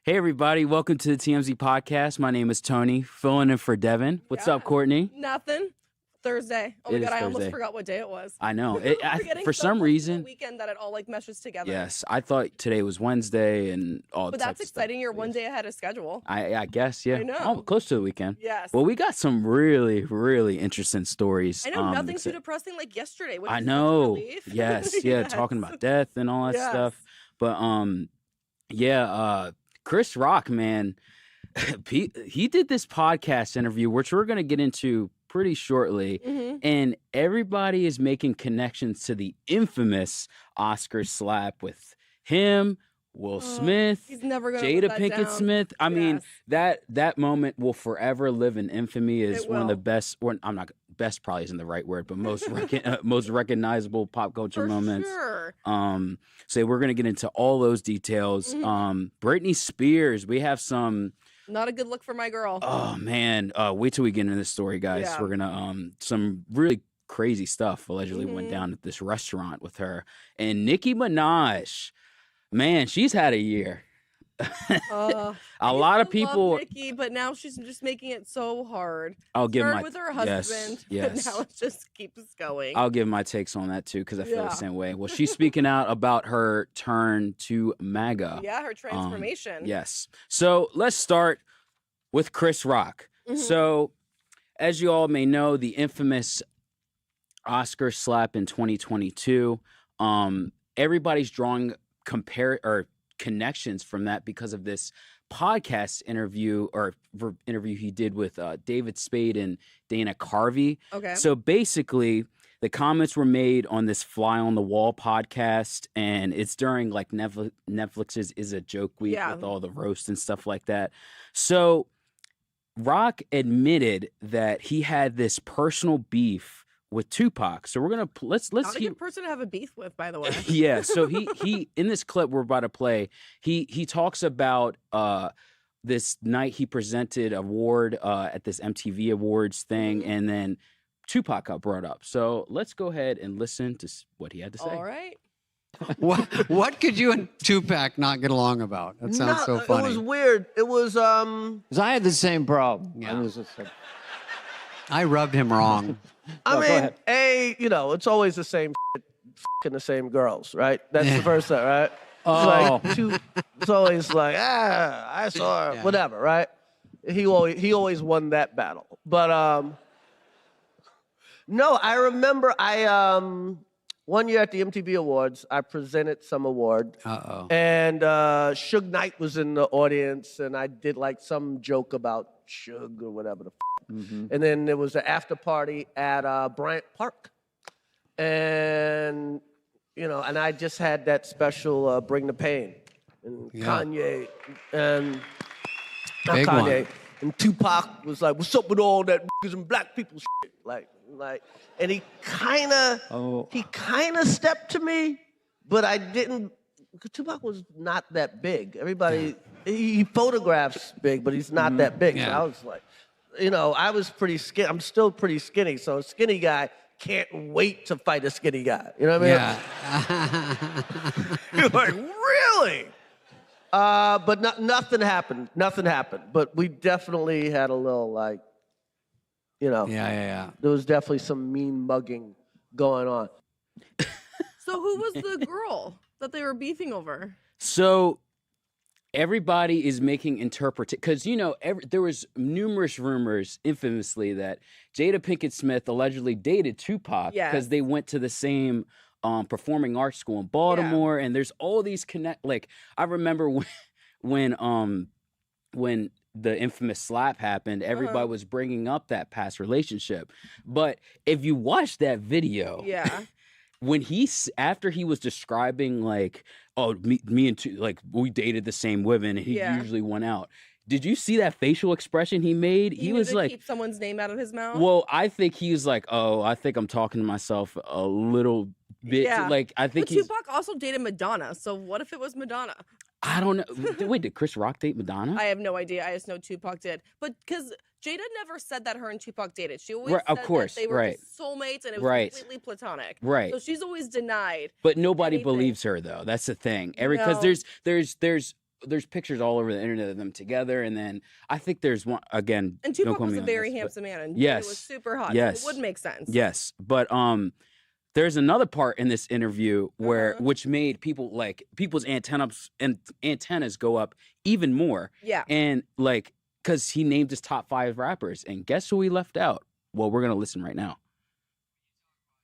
Hey, everybody. Welcome to the TMZ podcast. My name is Tony, filling in for Devin. What's up, Courtney? Nothing. Thursday. Oh my God, I almost forgot what day it was. I know. For so some reason. The weekend that it all like meshes together. Yes. I thought today was Wednesday and all But that's exciting. You're one day ahead of schedule. I guess, yeah. I know. Oh, close to the weekend. Yes. Well, we got some really, really interesting stories. I know nothing too depressing like yesterday. I know. Yes. Yeah. Yes. Talking about death and all that stuff. But, Chris Rock, man, he did this podcast interview, which we're going to get into pretty shortly, and everybody is making connections to the infamous Oscar slap with him, Will Smith, he's never gonna Jada let that Pinkett down. Smith. I mean, that moment will forever live in infamy. Is one of the best. Or I'm not best, probably isn't the right word, but most most recognizable pop culture moments. Sure. So we're gonna get into all those details. Britney Spears, we have some. Not a good look for my girl. Oh man, wait till we get into this story, guys. Yeah. We're gonna some really crazy stuff allegedly went down at this restaurant with her. And Nicki Minaj, man, she's had a year. A lot of people love Nicki, but now she's just making it so hard. I'll give my with her husband, yes. but now it just keeps going. I'll give my takes on that too, because I feel the same way. Well, she's speaking out about her turn to MAGA. Yeah, her transformation. Yes. So let's start with Chris Rock. So, as you all may know, the infamous Oscar slap in 2022. Everybody's drawing connections from that because of this podcast interview he did with David Spade and Dana Carvey. Okay. So basically, the comments were made on this Fly on the Wall podcast, and it's during like Netflix's Is a Joke Week with all the roast and stuff like that. So Rock admitted that he had this personal beef with Tupac. So we're gonna let's not a good person to have a beef with, by the way. Yeah. So he in this clip we're about to play, he talks about this night he presented an award at this MTV Awards thing, and then Tupac got brought up. So let's go ahead and listen to what he had to say. All right. What could you and Tupac not get along about? That sounds so funny. It was weird. It was 'Cause I had the same problem. Yeah. I rubbed him wrong. I mean, it's always the same f***ing the same girls, right? That's the first thing, right? Oh. It's always like, I saw her, whatever, right? He always won that battle. But no, I remember one year at the MTV Awards, I presented some award. And Suge Knight was in the audience, and I did like some joke about Suge or whatever the f***. And then there was an after party at Bryant Park. And, and I just had that special Bring the Pain. And Kanye, and not Big Kanye. one. And Tupac was like, what's up with all that niggas and black people shit? Like, and he kind of stepped to me, but I didn't. Tupac was not that big. Everybody, he photographs big, but he's not that big. Yeah. So I was like, I was pretty skinny. I'm still pretty skinny, so a skinny guy can't wait to fight a skinny guy. You know what I mean? Yeah. You're like, really? But nothing happened. Nothing happened. But we definitely had a little Yeah. there was definitely some mean mugging going on. So who was the girl that they were beefing over? So everybody is making because there was numerous rumors infamously that Jada Pinkett Smith allegedly dated Tupac because they went to the same performing arts school in Baltimore, and there's all these I remember when the infamous slap happened, everybody was bringing up that past relationship. But if you watch that video, when after he was describing me and we dated the same women, and he usually went out. Did you see that facial expression he made? He was like, keep someone's name out of his mouth. Well, I think he was like, oh, I think I'm talking to myself a little bit. Yeah. I think but Tupac also dated Madonna. So what if it was Madonna? I don't know. Wait, did Chris Rock date Madonna? I have no idea. I just know Tupac did. But because Jada never said that her and Tupac dated. She always said that they were just soulmates and it was completely platonic. Right. So she's always denied. But nobody anything. believes her though. That's the thing. Because there's there's pictures all over the internet of them together, and then I think there's one again. And Tupac was a very handsome man, and he was super hot. Yes, so it would make sense. Yes, but there's another part in this interview where which made people's antennas go up even more. Yeah, and like because he named his top 5 rappers, and guess who he left out? Well, we're gonna listen right now.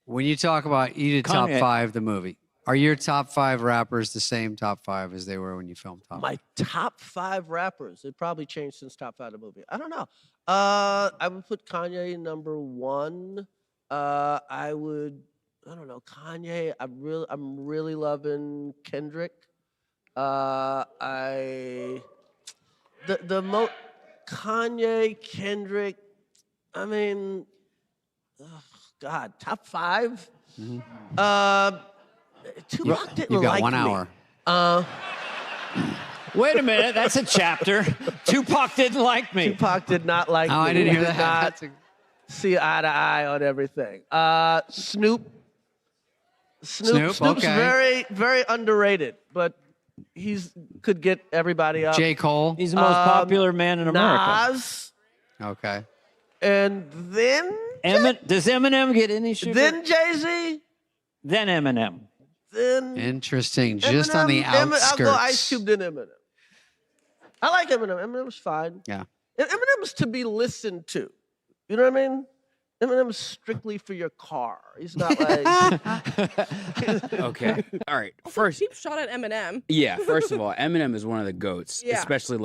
When you talk about you did top 5 the movie, are your top 5 rappers the same top 5 as they were when you filmed Top? My top 5 rappers. It probably changed since top 5 the movie. I don't know. I would put Kanye number 1. I don't know, Kanye. I'm really loving Kendrick. Kanye, Kendrick. I mean, God, top 5. Tupac didn't you got like 1 me. hour. Wait a minute, that's a chapter. Tupac didn't like me. Tupac did not like me. I didn't hear We did that. not see eye to eye on everything. Snoop's okay. very, very underrated, but could get everybody up. J. Cole. He's the most popular man in America. Nas. Okay. And then Does Eminem get any sugar? Then Jay-Z. Then Eminem. Then Interesting. Just on the outskirts. I'll go Ice Cube, then Eminem. I like Eminem. Eminem's fine. Yeah. Eminem's to be listened to. You know what I mean? Eminem's strictly for your car. He's not like... Okay. All right. First, cheap shot at Eminem. Yeah. First of all, Eminem is one of the GOATs. Yeah. Especially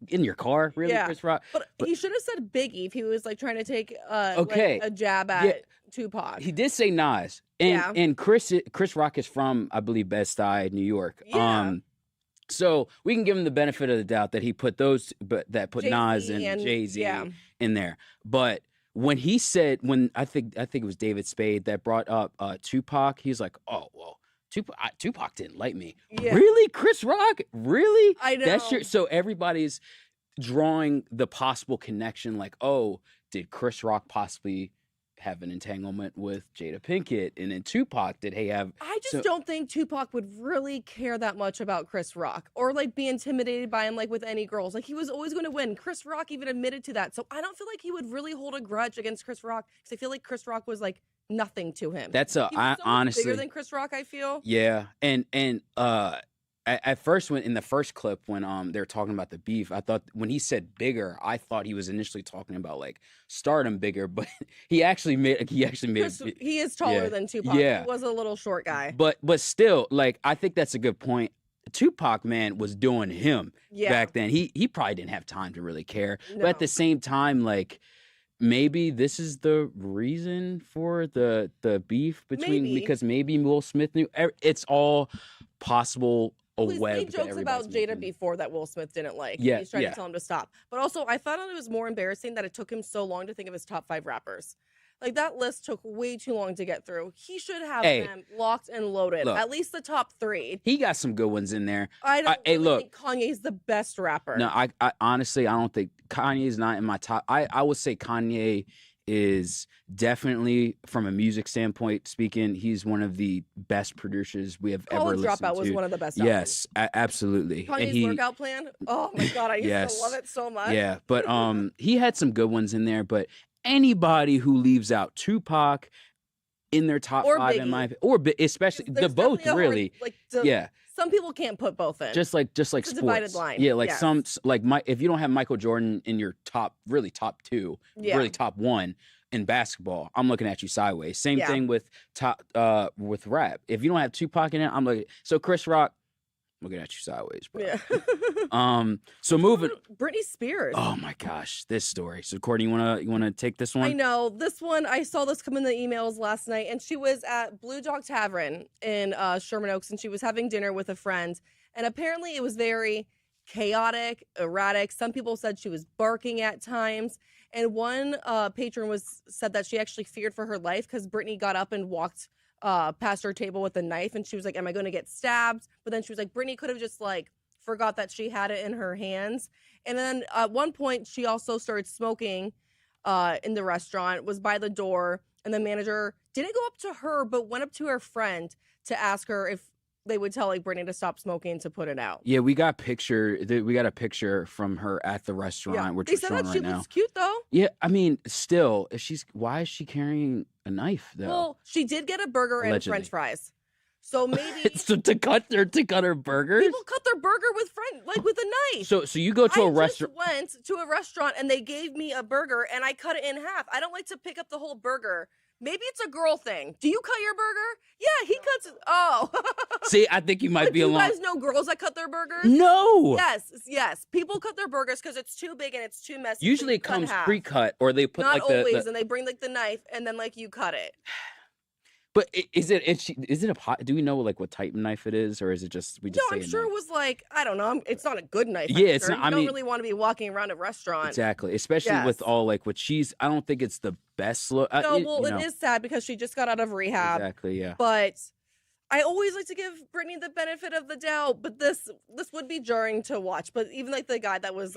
in your car, really, Yeah. Chris Rock. But he should have said Biggie if he was like trying to take Okay. like, a jab at Tupac. He did say Nas, and Chris Rock is from, I believe, Bed-Stuy, New York. Yeah. So we can give him the benefit of the doubt that he put Nas and Jay-Z in there. But when he said, I think it was David Spade that brought up Tupac, he's like, oh well, Tupac didn't like me. Yeah. Really, Chris Rock? Really? I know. So everybody's drawing the possible connection, like, oh, did Chris Rock possibly have an entanglement with Jada Pinkett? And then Tupac, did he have... I just don't think Tupac would really care that much about Chris Rock or like be intimidated by him like with any girls. Like he was always going to win. Chris Rock even admitted to that. So I don't feel like he would really hold a grudge against Chris Rock because I feel like Chris Rock was like nothing to him. That's he was so much honestly bigger than Chris Rock, I feel. Yeah. And at first, when in the first clip, when they're talking about the beef, I thought when he said bigger, I thought he was initially talking about like stardom bigger, but he actually made He is taller than Tupac. Yeah. He was a little short guy. But still, like, I think that's a good point. Tupac, man, was doing him back then. He probably didn't have time to really care. No. But at the same time, like, maybe this is the reason for the beef between because maybe Will Smith knew. It's all possible. He's made jokes about Jada before that Will Smith didn't like. Yeah, he's trying to tell him to stop. But also, I found it was more embarrassing that it took him so long to think of his top 5 rappers. Like, that list took way too long to get through. He should have them locked and loaded. Look, at least the top 3. He got some good ones in there. I don't think Kanye's the best rapper. No, I honestly, I don't think Kanye's not in my top. I would say Kanye is definitely, from a music standpoint speaking, he's one of the best producers we have ever listened to. College Dropout was one of the best albums. Yes, absolutely. Kanye's workout plan? Oh my God, I used to love it so much. Yeah, but he had some good ones in there, but anybody who leaves out Tupac in their top 5 in my especially the both really some people can't put both in. Just like it's sports. A divided line. Yeah, like if you don't have Michael Jordan in your top 2, really top 1 in basketball, I'm looking at you sideways. Same thing with with rap. If you don't have Tupac in it, I'm looking. So Chris Rock, looking at you sideways, bro. Yeah. So moving. Britney Spears. Oh my gosh, this story. So Courtney, you wanna take this one? I know this one. I saw this come in the emails last night, and she was at Blue Dog Tavern in Sherman Oaks, and she was having dinner with a friend, and apparently it was very chaotic, erratic. Some people said she was barking at times, and one patron said that she actually feared for her life because Britney got up and walked past her table with a knife, and she was like, am I going to get stabbed? But then she was like, Britney could have just like forgot that she had it in her hands. And then at one point she also started smoking in the restaurant, was by the door, and the manager didn't go up to her but went up to her friend to ask her if they would tell like Britney to stop smoking to put it out. Yeah, we got a picture from her at the restaurant, which they said that she looks cute though. Yeah, I mean, still, why is she carrying a knife though? Well, she did get a burger and French fries. So maybe so to cut her burgers. People cut their burger with a knife. So you go to a restaurant. I went to a restaurant and they gave me a burger and I cut it in half. I don't like to pick up the whole burger. Maybe it's a girl thing. Do you cut your burger? Yeah, he cuts it. Oh. See, I think you might be alone. You guys know girls that cut their burgers? No. Yes. People cut their burgers because it's too big and it's too messy. Usually it comes pre-cut, or they put Not always, and they bring like the knife and then like you cut it. But is it a do we know like what type of knife it is, or is it just No, I'm sure it was like, I don't know. It's not a good knife. Yeah, it's not. You don't really want to be walking around a restaurant. Exactly, especially with all like what she's. I don't think it's the best look. No, it is sad because she just got out of rehab. Exactly, yeah. But I always like to give Britney the benefit of the doubt. But this would be jarring to watch. But even like the guy that was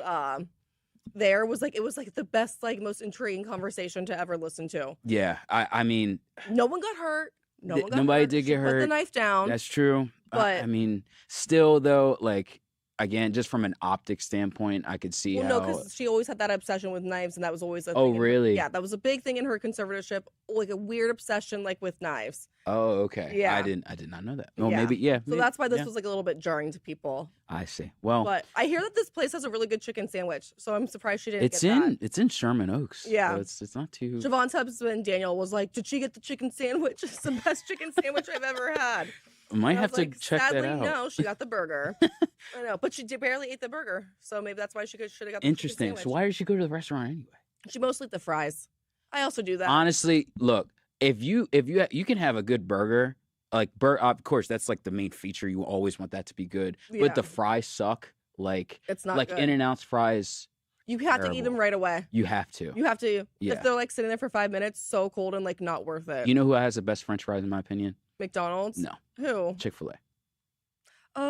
there was like, it was like the best, like most intriguing conversation to ever listen to. Yeah, I mean, no one got hurt. Nobody did get hurt. Put the knife down. That's true. But I mean, still though, like again, just from an optic standpoint, I could see how. No, because she always had that obsession with knives, and that was always a thing. Oh, really? Yeah, that was a big thing in her conservatorship, like a weird obsession, like with knives. Oh, okay. Yeah, I did not know that. Oh, maybe. Yeah. So that's why this was like a little bit jarring to people. I see. Well, but I hear that this place has a really good chicken sandwich, so I'm surprised she didn't. It's in Sherman Oaks. Yeah, so it's not too. Javon's husband Daniel was like, "Did she get the chicken sandwich? It's the best chicken sandwich I've ever had." I might have to check that out. No, she got the burger. I know, but she barely ate the burger, so maybe that's why she should have got the Interesting. chicken sandwich. So why did she go to the restaurant anyway? She mostly ate the fries. I also do that. Honestly, look, if you can have a good burger, like of course that's like the main feature. You always want that to be good, but the fries suck. Like it's not like good. In-N-Out's fries. You have to eat them right away. You have to. Yeah. If they're like sitting there for 5 minutes, so cold and like not worth it. You know who has the best French fries in my opinion? McDonald's? No. Who? Chick-fil-A.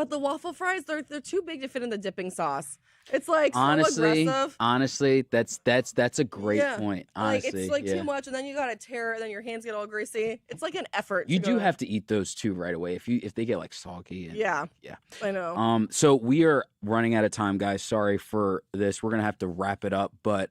The waffle fries, they're too big to fit in the dipping sauce. It's like so aggressive. Honestly, that's a great point. Honestly, like it's like too much, and then you gotta tear it, and then your hands get all greasy. It's like an effort. You do have to eat those too right away if they get like soggy. Yeah, I know. So we are running out of time, guys. Sorry for this. We're gonna have to wrap it up, but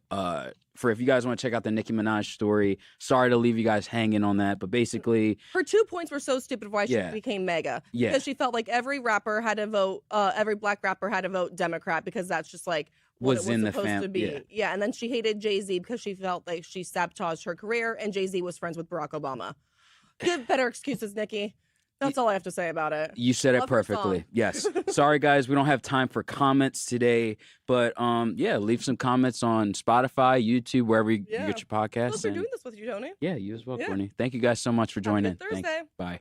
for if you guys want to check out the Nicki Minaj story, sorry to leave you guys hanging on that, but basically her 2 points were so stupid why she became mega. Yeah, because she felt like every rapper had to vote, every black rapper had to vote Democrat because that's just like what it was supposed to be. Yeah, and then she hated Jay-Z because she felt like she sabotaged her career, and Jay-Z was friends with Barack Obama. Give better excuses, Nicki. That's all I have to say about it. You said it perfectly. Yes. Sorry, guys. We don't have time for comments today. But, leave some comments on Spotify, YouTube, wherever you get your podcasts. Thanks for doing this with you, Tony. Yeah, you as well, Courtney. Thank you guys so much for joining. Have a good Thursday. Bye.